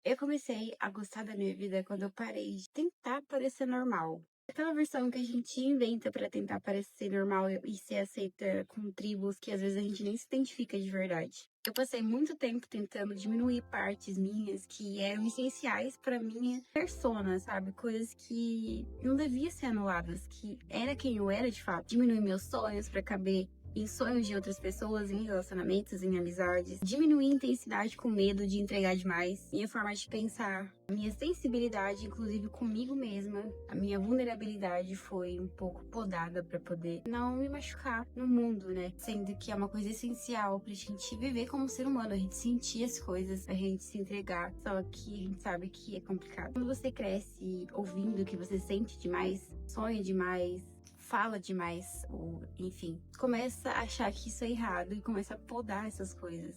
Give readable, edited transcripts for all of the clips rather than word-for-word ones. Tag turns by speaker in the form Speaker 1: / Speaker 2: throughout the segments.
Speaker 1: Eu comecei a gostar da minha vida quando eu parei de tentar parecer normal. Aquela versão que a gente inventa pra tentar parecer normal e ser aceita com tribos que às vezes a gente nem se identifica de verdade. Eu passei muito tempo tentando diminuir partes minhas que eram essenciais pra minha persona, sabe? Coisas que não deviam ser anuladas, que era quem eu era de fato. Diminuir meus sonhos pra caber em sonhos de outras pessoas, em relacionamentos, em amizades. Diminuir a intensidade com medo de entregar demais. Minha forma de pensar, a minha sensibilidade, inclusive comigo mesma, a minha vulnerabilidade foi um pouco podada pra poder não me machucar no mundo, né? Sendo que é uma coisa essencial pra gente viver como ser humano, a gente sentir as coisas, a gente se entregar. Só que a gente sabe que é complicado. Quando você cresce ouvindo que você sente demais, sonha demais, fala demais, ou enfim, começa a achar que isso é errado e começa a podar essas coisas.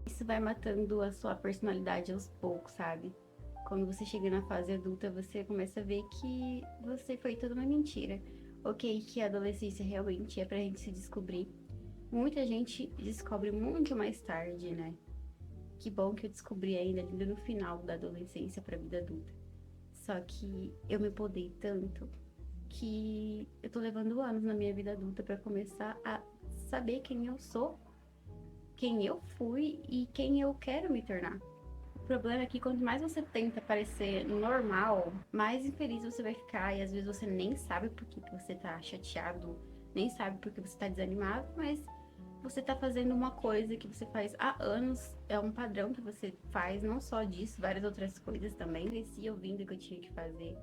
Speaker 1: Isso vai matando a sua personalidade aos poucos, sabe? Quando você chega na fase adulta, você começa a ver que você foi toda uma mentira. Ok, que a adolescência realmente é pra gente se descobrir. Muita gente descobre muito mais tarde, né? Que bom que eu descobri ainda no final da adolescência pra vida adulta. Só que eu me podei tanto que eu tô levando anos na minha vida adulta pra começar a saber quem eu sou, quem eu fui e quem eu quero me tornar. O problema é que quanto mais você tenta parecer normal, mais infeliz você vai ficar e às vezes você nem sabe por que você tá chateado, nem sabe por que você tá desanimado, mas você tá fazendo uma coisa que você faz há anos, é um padrão que você faz, não só disso, várias outras coisas também. Cresci ouvindo que eu tinha que fazer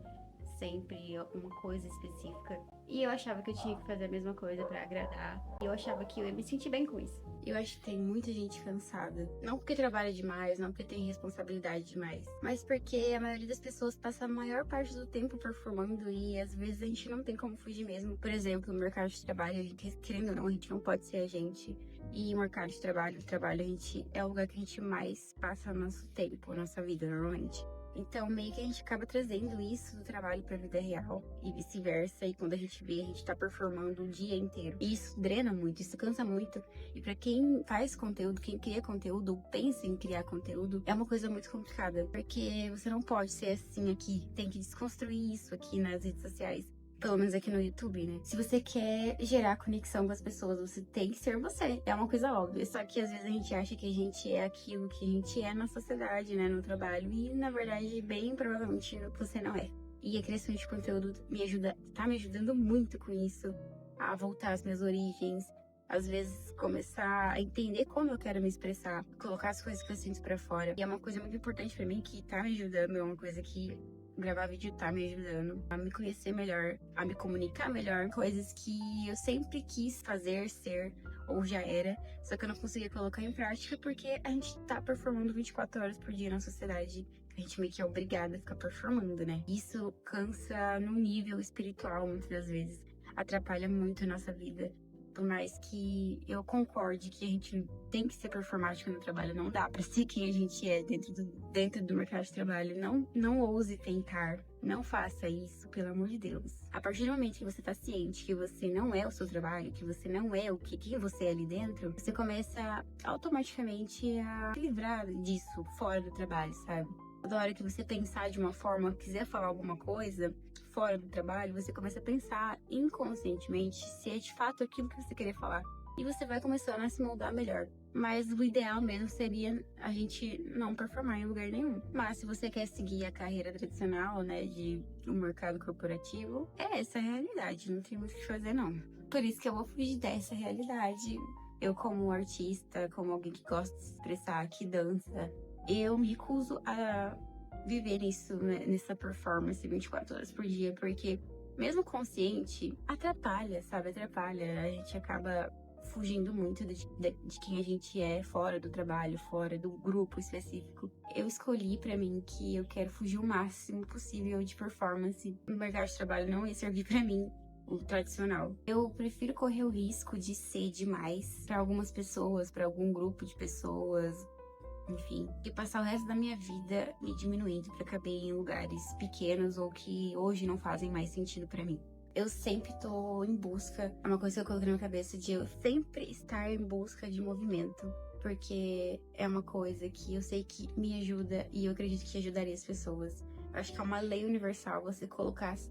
Speaker 1: sempre uma coisa específica. E eu achava que eu tinha que fazer a mesma coisa pra agradar. E eu achava que eu ia me sentir bem com isso. Eu acho que tem muita gente cansada. Não porque trabalha demais, não porque tem responsabilidade demais, mas porque a maioria das pessoas passa a maior parte do tempo performando e às vezes a gente não tem como fugir mesmo. Por exemplo, no mercado de trabalho, a gente, querendo ou não, a gente não pode ser a gente. E o mercado de trabalho, a gente é o lugar que a gente mais passa nosso tempo, nossa vida, normalmente. Então, meio que a gente acaba trazendo isso do trabalho pra vida real e vice-versa. E quando a gente vê, a gente tá performando o dia inteiro. E isso drena muito, isso cansa muito. E pra quem faz conteúdo, quem cria conteúdo ou pensa em criar conteúdo, é uma coisa muito complicada. Porque você não pode ser assim aqui. Tem que desconstruir isso aqui nas redes sociais. Pelo menos aqui no YouTube, né? Se você quer gerar conexão com as pessoas, você tem que ser você. É uma coisa óbvia. Só que às vezes a gente acha que a gente é aquilo que a gente é na sociedade, né? No trabalho. E na verdade, bem provavelmente você não é. E a criação de conteúdo tá me ajudando muito com isso. A voltar às minhas origens. Às vezes começar a entender como eu quero me expressar. Colocar as coisas que eu sinto pra fora. E é uma coisa muito importante pra mim que tá me ajudando. É uma coisa que gravar vídeo tá me ajudando a me conhecer melhor, a me comunicar melhor, coisas que eu sempre quis fazer, ser ou já era, só que eu não conseguia colocar em prática porque a gente tá performando 24 horas por dia na sociedade. A gente meio que é obrigada a ficar performando, né? Isso cansa no nível espiritual, muitas das vezes. Atrapalha muito a nossa vida. Por mais que eu concorde que a gente tem que ser performático no trabalho, não dá pra ser quem a gente é dentro do mercado de trabalho. Não ouse tentar, não faça isso, pelo amor de Deus. A partir do momento que você tá ciente que você não é o seu trabalho, que você não é quem você é ali dentro, você começa automaticamente a se livrar disso fora do trabalho, sabe? Toda hora que você pensar de uma forma, quiser falar alguma coisa fora do trabalho, você começa a pensar inconscientemente se é de fato aquilo que você queria falar. E você vai começando a se moldar melhor. Mas o ideal mesmo seria a gente não performar em lugar nenhum. Mas se você quer seguir a carreira tradicional, né, de um mercado corporativo, é essa a realidade, não tem muito o que fazer não. Por isso que eu vou fugir dessa realidade. Eu como artista, como alguém que gosta de se expressar, que dança, eu me recuso a viver isso, né, nessa performance 24 horas por dia, porque mesmo consciente, atrapalha, sabe? Atrapalha. A gente acaba fugindo muito de quem a gente é fora do trabalho, fora do grupo específico. Eu escolhi pra mim que eu quero fugir o máximo possível de performance. O mercado de trabalho não ia servir pra mim, o tradicional. Eu prefiro correr o risco de ser demais pra algumas pessoas, pra algum grupo de pessoas, enfim, de passar o resto da minha vida me diminuindo pra caber em lugares pequenos ou que hoje não fazem mais sentido pra mim. Eu sempre tô em busca, é uma coisa que eu coloquei na minha cabeça de eu sempre estar em busca de movimento. porque é uma coisa que eu sei que me ajuda e eu acredito que ajudaria as pessoas. Eu acho que é uma lei universal você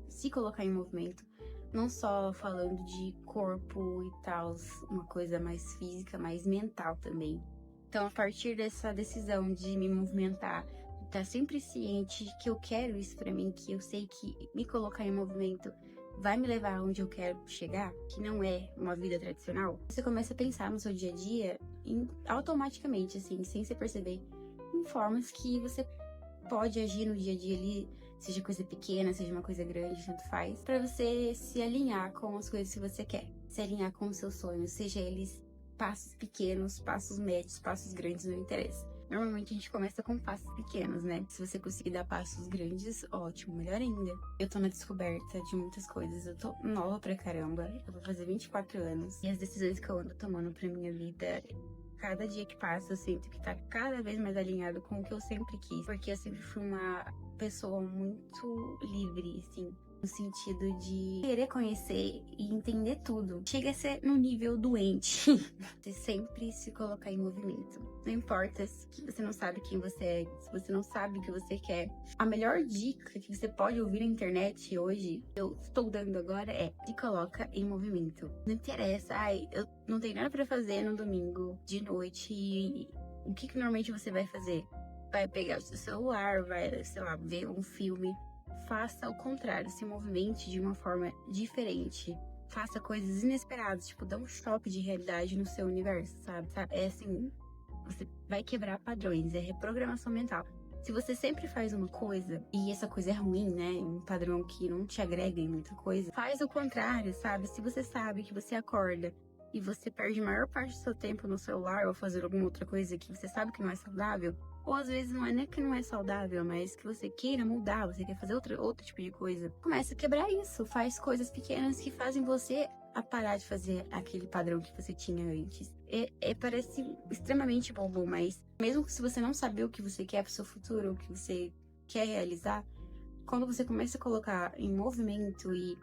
Speaker 1: se colocar em movimento, não só falando de corpo e tal, uma coisa mais física, mas mental também. Então, a partir dessa decisão de me movimentar, estar sempre ciente de que eu quero isso pra mim, que eu sei que me colocar em movimento vai me levar onde eu quero chegar, que não é uma vida tradicional, você começa a pensar no seu dia a dia automaticamente, assim, sem você perceber, em formas que você pode agir no dia a dia ali, seja coisa pequena, seja uma coisa grande, tanto faz, pra você se alinhar com as coisas que você quer, se alinhar com os seus sonhos, seja eles passos pequenos, passos médios, passos grandes, não interessa. Normalmente a gente começa com passos pequenos, né? Se você conseguir dar passos grandes, ótimo, melhor ainda. Eu tô na descoberta de muitas coisas, eu tô nova pra caramba, eu vou fazer 24 anos. E as decisões que eu ando tomando pra minha vida, cada dia que passa, eu sinto que tá cada vez mais alinhado com o que eu sempre quis. Porque eu sempre fui uma pessoa muito livre, assim, no sentido de querer conhecer e entender tudo. Chega a ser no nível doente. Você sempre se colocar em movimento. Não importa se você não sabe quem você é, se você não sabe o que você quer. A melhor dica que você pode ouvir na internet hoje, eu estou dando agora, é: se coloca em movimento. Não interessa, eu não tenho nada pra fazer no domingo, de noite, e o que normalmente você vai fazer? Vai pegar o seu celular, vai, sei lá, ver um filme. Faça o contrário, se movimente de uma forma diferente. Faça coisas inesperadas, tipo, dá um choque de realidade no seu universo, sabe? É assim, você vai quebrar padrões, é reprogramação mental. Se você sempre faz uma coisa e essa coisa é ruim, né? Um padrão que não te agrega em muita coisa, faz o contrário, sabe? Se você sabe que você acorda e você perde a maior parte do seu tempo no celular ou fazer alguma outra coisa que você sabe que não é saudável, ou às vezes não é nem que não é saudável, mas que você queira mudar, você quer fazer outro tipo de coisa, começa a quebrar isso. Faz coisas pequenas que fazem você a parar de fazer aquele padrão que você tinha antes. Parece extremamente bobo, mas mesmo se você não saber o que você quer pro seu futuro, o que você quer realizar, quando você começa a colocar em movimento e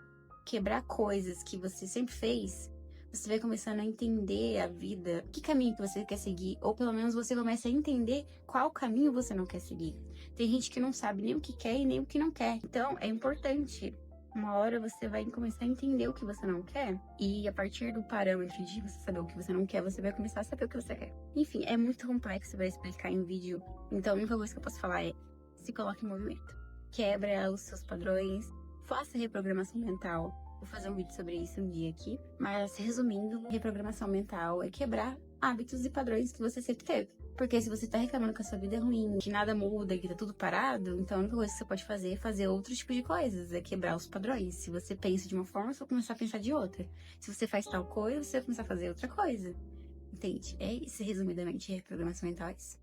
Speaker 1: quebrar coisas que você sempre fez, você vai começando a entender a vida, que caminho que você quer seguir, ou pelo menos você começa a entender qual caminho você não quer seguir. Tem gente que não sabe nem o que quer e nem o que não quer. Então, é importante. Uma hora você vai começar a entender o que você não quer, e a partir do parâmetro de você saber o que você não quer, você vai começar a saber o que você quer. Enfim, é muito complexo para explicar em vídeo, então a única coisa que eu posso falar é: se coloque em movimento. Quebra os seus padrões, faça reprogramação mental. Vou fazer um vídeo sobre isso um dia aqui. Mas, resumindo, reprogramação mental é quebrar hábitos e padrões que você sempre teve. Porque se você tá reclamando que a sua vida é ruim, que nada muda, que tá tudo parado, então a única coisa que você pode fazer é fazer outro tipo de coisas, é quebrar os padrões. Se você pensa de uma forma, você vai começar a pensar de outra. Se você faz tal coisa, você vai começar a fazer outra coisa. Entende? É isso, resumidamente, reprogramação mental é isso.